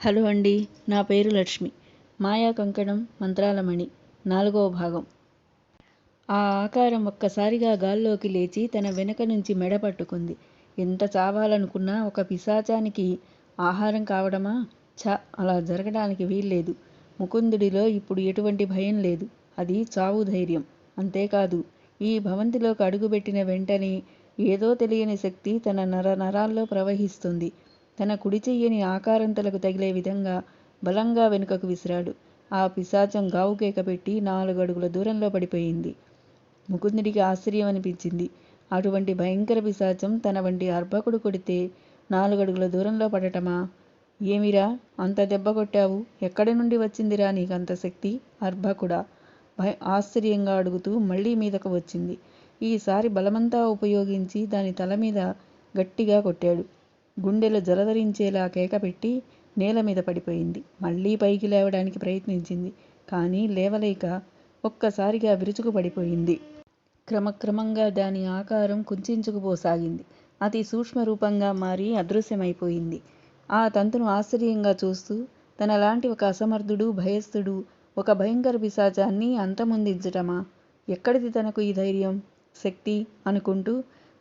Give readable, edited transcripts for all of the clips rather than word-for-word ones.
Hello అండి, నా పేరు లక్ష్మి. మాయా కంకణం మంత్రాలమణి 4వ భాగం. ఆ ఆకారం ఒక్కసారిగా గాల్లోకి లేచి తన వెనక నుంచి మెడ పట్టుకుంది. ఎంత చావాలనుకున్నా ఒక పిశాచానికి ఆహారం కావడమా? అలా జరగడానికి వీల్లేదు. ముకుందుడిలో ఇప్పుడు ఎటువంటి భయం లేదు. అది చావు ధైర్యం. అంతేకాదు, ఈ భవంతిలోకి అడుగుపెట్టిన వెంటనే ఏదో తెలియని శక్తి తన నరాల్లో ప్రవహిస్తుంది. తన కుడి చెయ్యని ఆకారంతలకు తగిలే విధంగా బలంగా వెనుకకు విసిరాడు. ఆ పిశాచం గావుకేక పెట్టి 4 అడుగుల దూరంలో పడిపోయింది. ముకుందుడికి ఆశ్చర్యం అనిపించింది. అటువంటి భయంకర పిశాచం తన వంటి అర్భకుడు కొడితే 4 అడుగుల దూరంలో పడటమా? ఏమిరా, అంత దెబ్బ కొట్టావు? ఎక్కడి నుండి వచ్చిందిరా నీకంత శక్తి? అర్భకుడా? ఆశ్చర్యంగా అడుగుతూ మళ్లీ మీదకు వచ్చింది. ఈసారి బలమంతా ఉపయోగించి దాని తల మీద గట్టిగా కొట్టాడు. గుండెలు జలధరించేలా కేకపెట్టి నేల మీద పడిపోయింది. మళ్లీ పైకి లేవడానికి ప్రయత్నించింది. కానీ లేవలేక ఒక్కసారిగా విరుచుకు పడిపోయింది. క్రమక్రమంగా దాని ఆకారం కుంచుకుపోసాగింది. అతి సూక్ష్మ రూపంగా మారి అదృశ్యమైపోయింది. ఆ తంతును ఆశ్చర్యంగా చూస్తూ తనలాంటి ఒక అసమర్థుడు, భయస్థుడు ఒక భయంకర పిశాచాన్ని అంతమొందించటమా? ఎక్కడిది తనకు ఈ ధైర్యం, శక్తి అనుకుంటూ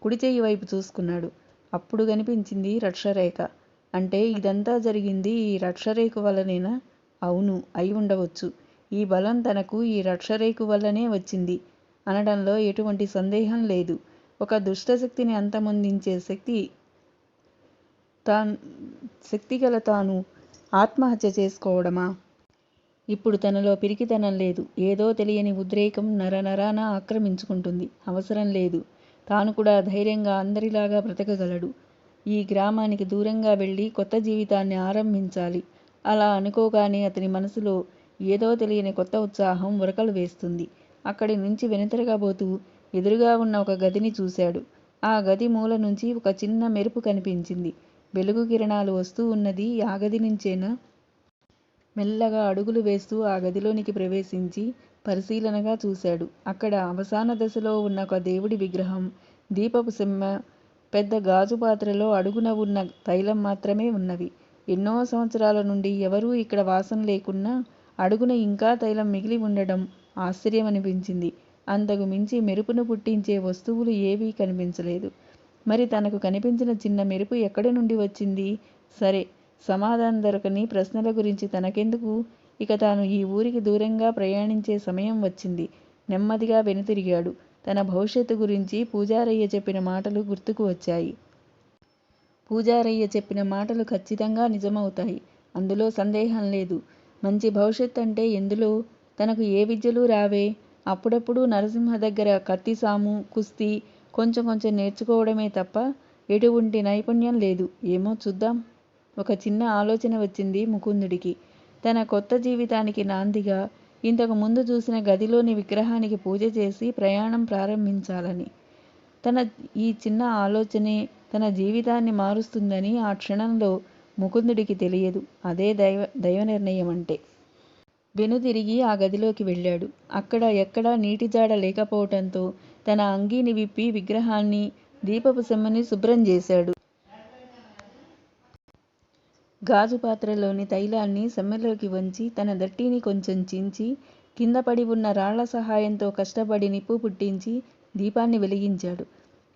కుడి చెయ్యి వైపు చూసుకున్నాడు. అప్పుడు కనిపించింది రక్షరేఖ. అంటే ఇదంతా జరిగింది ఈ రక్షరేఖ వల్లనేనా? అవును, అయి ఉండవచ్చు. ఈ బలం తనకు ఈ రక్షరేఖ వల్లనే వచ్చింది అనడంలో ఎటువంటి సందేహం లేదు. ఒక దుష్టశక్తిని అంతమొందించే శక్తి గల తాను ఆత్మహత్య చేసుకోవడమా? ఇప్పుడు తనలో పిరికితనం లేదు. ఏదో తెలియని ఉద్రేకం నరనరాన ఆక్రమించుకుంటుంది. అవసరం లేదు. తాను కూడా ధైర్యంగా అందరిలాగా బ్రతకగలడు. ఈ గ్రామానికి దూరంగా వెళ్ళి కొత్త జీవితాన్ని ఆరంభించాలి. అలా అనుకోగానే అతని మనసులో ఏదో తెలియని కొత్త ఉత్సాహం ఉరకలు వేస్తుంది. అక్కడి నుంచి వెనుతిరగబోతూ ఎదురుగా ఉన్న ఒక గదిని చూశాడు. ఆ గది మూల నుంచి ఒక చిన్న మెరుపు కనిపించింది. వెలుగు కిరణాలు వస్తూ ఉన్నది ఆ గది నుంచేనా? మెల్లగా అడుగులు వేస్తూ ఆ గదిలోనికి ప్రవేశించి పరిశీలనగా చూశాడు. అక్కడ అవసాన దశలో ఉన్న ఒక దేవుడి విగ్రహం, దీపపు సెమ్మ, పెద్ద గాజు పాత్రలో అడుగున ఉన్న తైలం మాత్రమే ఉన్నవి. ఎన్నో సంవత్సరాల నుండి ఎవరూ ఇక్కడ వాసం లేకున్నా అడుగున ఇంకా తైలం మిగిలి ఉండడం ఆశ్చర్యమనిపించింది. అంతకు మించి మెరుపును పుట్టించే వస్తువులు ఏవీ కనిపించలేదు. మరి తనకు కనిపించిన చిన్న మెరుపు ఎక్కడి నుండి వచ్చింది? సరే, సమాధానం దొరకని ప్రశ్నల గురించి తనకెందుకు? ఇక తాను ఈ ఊరికి దూరంగా ప్రయాణించే సమయం వచ్చింది. నెమ్మదిగా వెనుతిరిగాడు. తన భవిష్యత్తు గురించి పూజారయ్య చెప్పిన మాటలు గుర్తుకు వచ్చాయి. పూజారయ్య చెప్పిన మాటలు ఖచ్చితంగా నిజమవుతాయి. అందులో సందేహం లేదు. మంచి భవిష్యత్ అంటే ఎందులో? తనకు ఏ విద్యలు రావే. అప్పుడప్పుడు నరసింహ దగ్గర కత్తిసాము, కుస్తీ కొంచెం కొంచెం నేర్చుకోవడమే తప్ప ఎటువంటి నైపుణ్యం లేదు. ఏమో చూద్దాం. ఒక చిన్న ఆలోచన వచ్చింది ముకుందుడికి. తన కొత్త జీవితానికి నాందిగా ఇంతకు ముందు చూసిన గదిలోని విగ్రహానికి పూజ చేసి ప్రయాణం ప్రారంభించాలని. తన ఈ చిన్న ఆలోచనే తన జీవితాన్ని మారుస్తుందని ఆ క్షణంలో ముకుందుడికి తెలియదు. అదే దైవ నిర్ణయం అంటే. వెనుతిరిగి ఆ గదిలోకి వెళ్ళాడు. అక్కడ ఎక్కడా నీటి జాడ లేకపోవటంతో తన అంగీని విప్పి విగ్రహాన్ని, దీపపు సెమ్మని శుభ్రం చేశాడు. గాజు పాత్రలోని తైలాన్ని సెమ్మలోకి వంచి తన దట్టిని కొంచెం చించి కింద పడి ఉన్న రాళ్ల సహాయంతో కష్టపడి నిప్పు పుట్టించి దీపాన్ని వెలిగించాడు.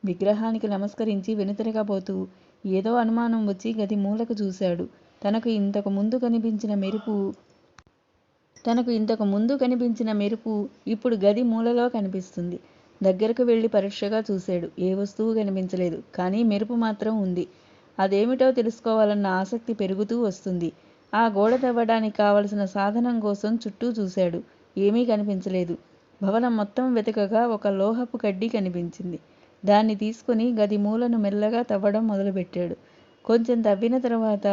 విగ్రహానికి నమస్కరించి వెనుతిరగబోతూ ఏదో అనుమానం వచ్చి గది మూలకు చూశాడు. తనకు ఇంతకు ముందు కనిపించిన మెరుపు ఇప్పుడు గది మూలలో కనిపిస్తుంది. దగ్గరకు వెళ్ళి పరీక్షగా చూశాడు. ఏ వస్తువు కనిపించలేదు. కానీ మెరుపు మాత్రం ఉంది. అదేమిటో తెలుసుకోవాలన్న ఆసక్తి పెరుగుతూ వస్తుంది. ఆ గోడ తవ్వడానికి కావలసిన సాధనం కోసం చుట్టూ చూశాడు. ఏమీ కనిపించలేదు. భవనం మొత్తం వెతకగా ఒక లోహపు కడ్డీ కనిపించింది. దాన్ని తీసుకుని గది మూలను మెల్లగా తవ్వడం మొదలుపెట్టాడు. కొంచెం తవ్విన తర్వాత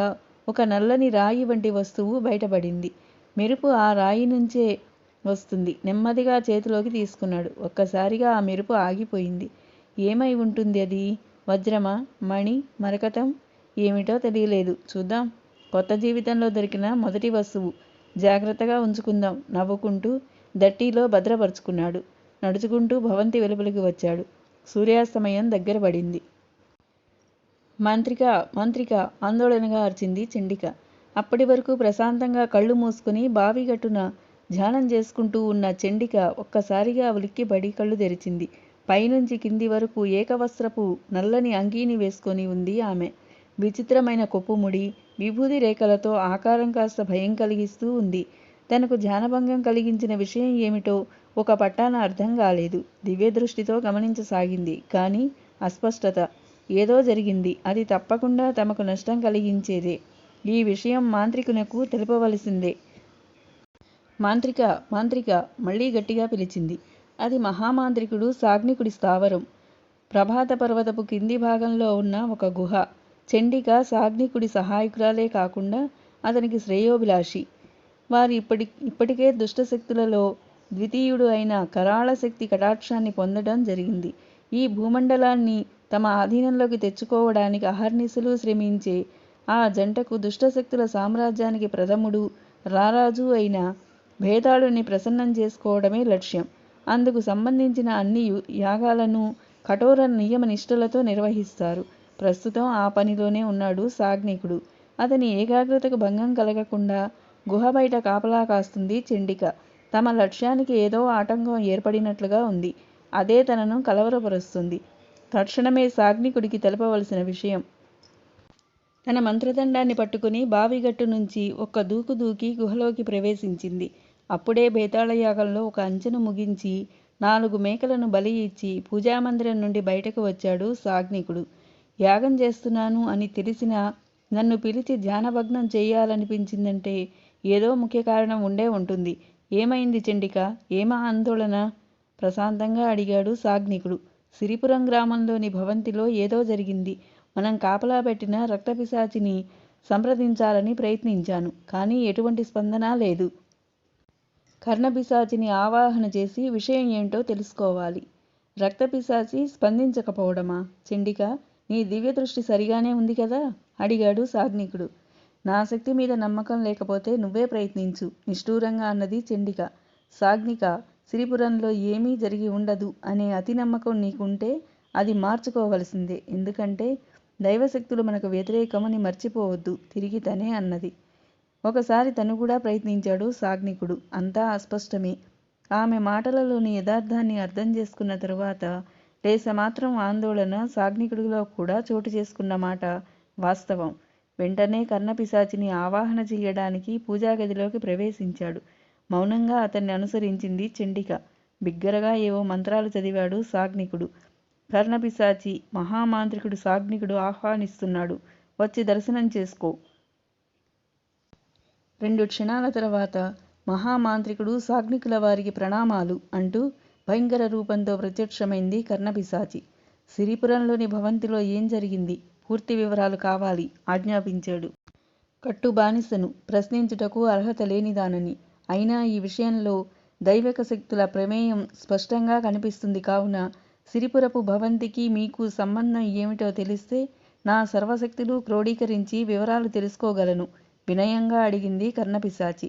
ఒక నల్లని రాయి వంటి వస్తువు బయటపడింది. మెరుపు ఆ రాయి నుంచే వస్తుంది. నెమ్మదిగా చేతిలోకి తీసుకున్నాడు. ఒక్కసారిగా ఆ మెరుపు ఆగిపోయింది. ఏమై ఉంటుంది అది? వజ్రమా? మణి? మరకతం? ఏమిటో తెలియలేదు. చూద్దాం. కొత్త జీవితంలో దొరికిన మొదటి వస్తువు. జాగ్రత్తగా ఉంచుకుందాం. నవ్వుకుంటూ దట్టిలో భద్రపరుచుకున్నాడు. నడుచుకుంటూ భవంతి వెలుపలికి వచ్చాడు. సూర్యాస్తమయం దగ్గర పడింది. మంత్రిక మంత్రిక ఆందోళనగా అరిచింది చండిక. అప్పటి వరకు ప్రశాంతంగా కళ్ళు మూసుకుని బావిగట్టున ధ్యానం చేసుకుంటూ ఉన్న చండిక ఒక్కసారిగా ఉలిక్కిపడి కళ్ళు తెరిచింది. పైనుంచి కింది వరకు ఏకవస్త్రపు నల్లని అంగీని వేసుకొని ఉంది ఆమె. విచిత్రమైన కొప్పుముడి, విభూది రేఖలతో ఆకారం కాస్త భయం కలిగిస్తూ ఉంది. తనకు ధ్యానభంగం కలిగించిన విషయం ఏమిటో ఒక పట్టాన అర్థం కాలేదు. దివ్యదృష్టితో గమనించసాగింది. కానీ అస్పష్టత. ఏదో జరిగింది. అది తప్పకుండా తమకు నష్టం కలిగించేదే. ఈ విషయం మాంత్రికునకు తెలుపవలసిందే. మాంత్రిక, మాంత్రిక మళ్లీ గట్టిగా పిలిచింది. అది మహామాంత్రికుడు సాగ్నికుడి స్థావరం. ప్రభాత పర్వతపు కింది భాగంలో ఉన్న ఒక గుహ. చండిక సాగ్నికుడి సహాయకురాలే కాకుండా అతనికి శ్రేయోభిలాషి. వారు ఇప్పటికే దుష్టశక్తులలో ద్వితీయుడు అయిన కరాళ శక్తి కటాక్షాన్ని పొందడం జరిగింది. ఈ భూమండలాన్ని తమ ఆధీనంలోకి తెచ్చుకోవడానికి అహర్నిశలు శ్రమించే ఆ జంటకు దుష్టశక్తుల సామ్రాజ్యానికి ప్రథముడు, రారాజు అయిన భేతాళుని ప్రసన్నం చేసుకోవడమే లక్ష్యం. అందుకు సంబంధించిన అన్ని యాగాలను కఠోర నియమ నిష్ఠలతో నిర్వహిస్తారు. ప్రస్తుతం ఆ పనిలోనే ఉన్నాడు సాగ్నికుడు. అతని ఏకాగ్రతకు భంగం కలగకుండా గుహ బయట కాపలా కాస్తుంది చండిక. తమ లక్ష్యానికి ఏదో ఆటంకం ఏర్పడినట్లుగా ఉంది. అదే తనను కలవరపరుస్తుంది. తక్షణమే సాగ్నికుడికి తెలపవలసిన విషయం. తన మంత్రదండాన్ని పట్టుకుని బావిగట్టు నుంచి ఒక్క దూకు దూకి గుహలోకి ప్రవేశించింది. అప్పుడే బేతాళయాగంలో ఒక అంచెను ముగించి 4 మేకలను బలి ఇచ్చి పూజామందిరం నుండి బయటకు వచ్చాడు సాగ్నికుడు. యాగం చేస్తున్నాను అని తెలిసినా నన్ను పిలిచి ధ్యానభగ్నం చేయాలనిపించిందంటే ఏదో ముఖ్య కారణం ఉండే ఉంటుంది. ఏమైంది చండిక? ఏమా ఆందోళన? ప్రశాంతంగా అడిగాడు సాగ్నికుడు. సిరిపురం గ్రామంలోని భవంతిలో ఏదో జరిగింది. మనం కాపలా పెట్టిన రక్తపిశాచిని సంప్రదించాలని ప్రయత్నించాను. కానీ ఎటువంటి స్పందన లేదు. కర్ణపిశాచిని ఆవాహన చేసి విషయం ఏంటో తెలుసుకోవాలి. రక్తపిశాచి స్పందించకపోవడమా? చండిక, నీ దివ్యదృష్టి సరిగానే ఉంది కదా? అడిగాడు సాగ్నికుడు. నా శక్తి మీద నమ్మకం లేకపోతే నువ్వే ప్రయత్నించు, నిష్ఠూరంగా అన్నది చండిక. సాగ్నిక, సిరిపురంలో ఏమీ జరిగి ఉండదు అనే అతి నమ్మకం నీకుంటే అది మార్చుకోవలసిందే. ఎందుకంటే దైవశక్తులు మనకు వ్యతిరేకమని మర్చిపోవద్దు, తిరిగి తనే అన్నది. ఒకసారి తను కూడా ప్రయత్నించాడు సాగ్నికుడు. అంతా అస్పష్టమే. ఆమె మాటలలోని యథార్థాన్ని అర్థం చేసుకున్న తరువాత లేసమాత్రం ఆందోళన సాగ్నికుడిలో కూడా చోటు చేసుకున్న మాట వాస్తవం. వెంటనే కర్ణపిశాచిని ఆవాహన చేయడానికి పూజాగదిలోకి ప్రవేశించాడు. మౌనంగా అతన్ని అనుసరించింది చండిక. బిగ్గరగా ఏవో మంత్రాలు చదివాడు సాగ్నికుడు. కర్ణపిశాచి, మహామాంత్రికుడు సాగ్నికుడు ఆహ్వానిస్తున్నాడు, వచ్చి దర్శనం చేసుకో. 2 క్షణాల తర్వాత మహామాంత్రికుడు సాగ్నికుల వారికి ప్రణామాలు అంటూ భయంకర రూపంతో ప్రత్యక్షమైంది కర్ణపిశాచి. సిరిపురంలోని భవంతిలో ఏం జరిగింది? పూర్తి వివరాలు కావాలి ఆజ్ఞాపించాడు. కట్టు బానిసను, ప్రశ్నించుటకు అర్హత లేనిదానని. అయినా ఈ విషయంలో దైవిక శక్తుల ప్రమేయం స్పష్టంగా కనిపిస్తుంది. కావున సిరిపురపు భవంతికి మీకు సంబంధం ఏమిటో తెలిస్తే నా సర్వశక్తులు క్రోడీకరించి వివరాలు తెలుసుకోగలను వినయంగా అడిగింది కర్ణపిశాచి.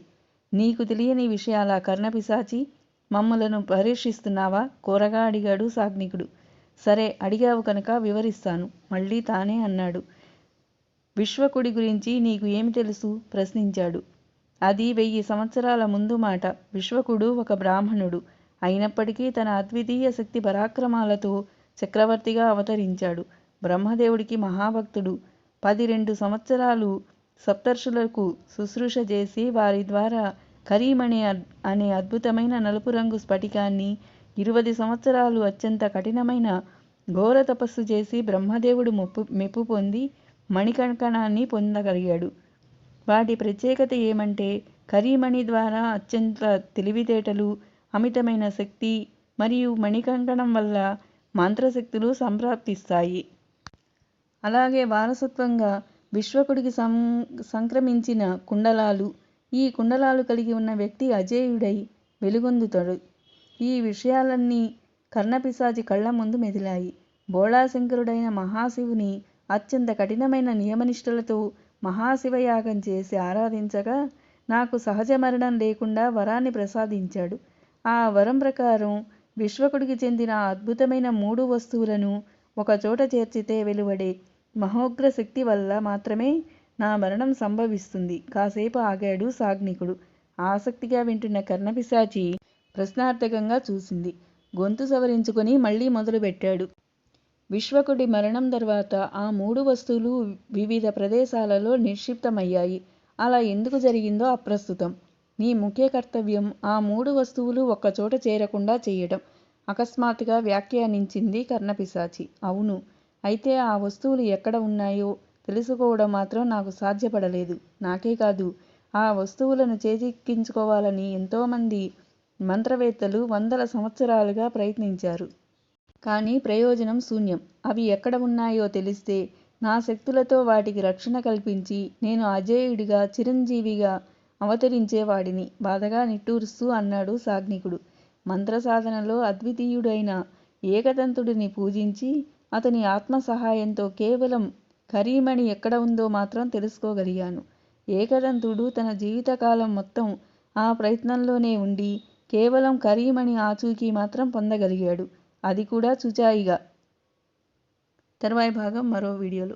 నీకు తెలియని విషయాలా కర్ణపిశాచి? మమ్ములను పరీక్షిస్తున్నావా? కోరగా అడిగాడు సాగ్నికుడు. సరే, అడిగావు కనుక వివరిస్తాను మళ్ళీ తానే అన్నాడు. విశ్వకుడి గురించి నీకు ఏమి తెలుసు? ప్రశ్నించాడు. అది 1000 సంవత్సరాల ముందు మాట. విశ్వకుడు ఒక బ్రాహ్మణుడు అయినప్పటికీ తన అద్వితీయ శక్తి పరాక్రమాలతో చక్రవర్తిగా అవతరించాడు. బ్రహ్మదేవుడికి మహాభక్తుడు. 12 సంవత్సరాలు సప్తర్షులకు శుశ్రూష చేసి వారి ద్వారా కరీమణి అనే అద్భుతమైన నలుపు రంగు స్ఫటికాన్ని, 20 సంవత్సరాలు అత్యంత కఠినమైన ఘోర తపస్సు చేసి బ్రహ్మదేవుడు మెప్పు పొంది మణికంకణాన్ని పొందగలిగాడు. వాటి ప్రత్యేకత ఏమంటే కరీమణి ద్వారా అత్యంత తెలివితేటలు, అమితమైన శక్తి మరియు మణికంకణం వల్ల మంత్రశక్తులు సంప్రాప్తిస్తాయి. అలాగే వారసత్వంగా విశ్వకుడికి సంక్రమించిన కుండలాలు. ఈ కుండలాలు కలిగి ఉన్న వ్యక్తి అజేయుడై వెలుగొందుతాడు. ఈ విషయాలన్నీ కర్ణపిశాచి కళ్ల ముందు మెదిలాయి. బోళాశంకరుడైన మహాశివుని అత్యంత కఠినమైన నియమనిష్టలతో మహాశివయాగం చేసి ఆరాధించగా నాకు సహజ మరణం లేకుండా వరాన్ని ప్రసాదించాడు. ఆ వరం ప్రకారం విశ్వకుడికి చెందిన అద్భుతమైన 3 వస్తువులను ఒకచోట చేర్చితే వెలువడే మహోగ్ర శక్తి వల్ల మాత్రమే నా మరణం సంభవిస్తుంది. కాసేపు ఆగాడు సాగ్నికుడు. ఆసక్తిగా వింటున్న కర్ణపిశాచి ప్రశ్నార్థకంగా చూసింది. గొంతు సవరించుకొని మళ్ళీ మొదలుపెట్టాడు. విశ్వకుడి మరణం తర్వాత ఆ 3 వస్తువులు వివిధ ప్రదేశాలలో నిక్షిప్తమయ్యాయి. అలా ఎందుకు జరిగిందో అప్రస్తుతం. నీ ముఖ్య కర్తవ్యం ఆ 3 వస్తువులు ఒక్కచోట చేరకుండా చెయ్యటం అకస్మాత్తుగా వ్యాఖ్యానించింది కర్ణపిశాచి. అవును. అయితే ఆ వస్తువులు ఎక్కడ ఉన్నాయో తెలుసుకోవడం మాత్రం నాకు సాధ్యపడలేదు. నాకే కాదు, ఆ వస్తువులను చేజిక్కించుకోవాలని ఎంతోమంది మంత్రవేత్తలు వందల సంవత్సరాలుగా ప్రయత్నించారు. కానీ ప్రయోజనం శూన్యం. అవి ఎక్కడ ఉన్నాయో తెలిస్తే నా శక్తులతో వాటికి రక్షణ కల్పించి నేను అజేయుడిగా చిరంజీవిగా అవతరించేవాడిని బాధగా నిట్టూరుస్తూ అన్నాడు సాగ్నికుడు. మంత్రసాధనలో అద్వితీయుడైన ఏకదంతుడిని పూజించి అతని ఆత్మ సహాయంతో కేవలం కరీమణి ఎక్కడ ఉందో మాత్రం తెలుసుకోగలిగాను. ఏకదంతుడు తన జీవితకాలం మొత్తం ఆ ప్రయత్నంలోనే ఉండి కేవలం కరీమణి ఆచూకీ మాత్రం పొందగలిగాడు. అది కూడా చుచాయిగా. తర్వాయి భాగం మరో వీడియోలో.